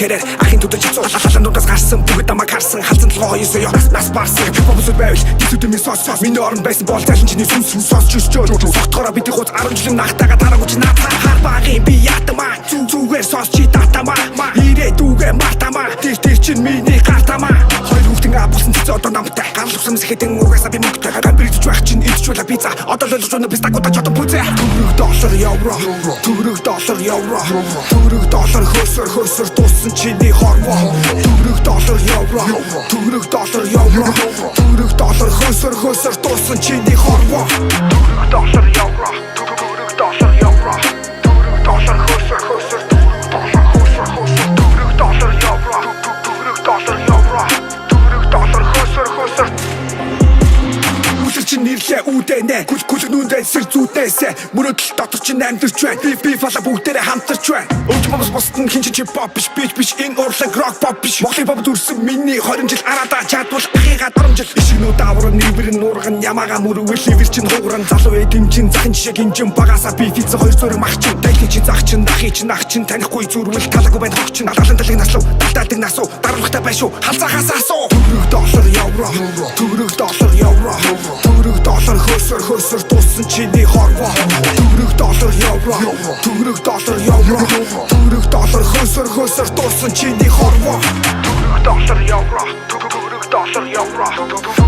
керээр ахын төдөлж цоо халаануудаас гарсан бүгд намайг харсан халзан толгой хоёосоо нас барсан бобсод байвал дисүдэмийн сос миний орон байсан бол цаашин чиний сүнс сонсч өсчөө согтгороо бидний хуц 10 жилийн нахтаага тараагч наатаа хар багын би ятамаа зүгээр сонсч татамаа ирээдүгэ мартамаа тэр чин миний гартамаа хоёр хүүхдийн апсан цэцээ одоо намтай гарлахсан сэхэтэн угаасаа би мөнгөтэй гамбирч байх чинь идэж байла пицца одоо л ойлгож байна би стакуудаа чотон пүзээ төгрөг доллар евро төгрөг доллар евро төгрөг доллар хөөсөр дууссан чиний хорвоо төгрөг доллар евро төгрөг доллар евро төгрөг доллар хөөсөр дууссан чиний хорвоо төгрөг доллар евро төгрөг доллар евро төгрөг доллар хөөсөр төгрөг доллар евро төгрөг доллар евро төгрөг доллар хөөсөр Чин нэрлээ үүдэнэ гүлгүлг нүндээ сэр зүйдээсэ мөрөдөл дотор чин амьдэрч байна би фала бүгдээрээ хамтарч байна өвчмөс босдон хин чи pop биш энэ урлаг rock pop биш Монголын pop дүрсэн миний 20 жил араада чадвал ахыга доромжил ишгнүү даавар нэрвэр нуурган ямага мөрөвөл ливэр чин хууран залуу эдэмчин захин жишээ гинжин багасаа би фиц хоёр зөрөг мах чин дайли чи зах чин дахи чин ах чин танихгүй зүрвэл талаагүй байна хог чин алалан талыг наслуу талталдаг насуу дарамхтай байшуу халзахаас асуу төгрөг доллар евро төгрөг доллар евро төгрөг доллар хөөсөр дууссан чиний хорвоо төгрөг доллар евро төгрөг доллар евро төгрөг доллар хөөсөр дууссан чиний хорвоо төгрөг доллар евро төгрөг доллар евро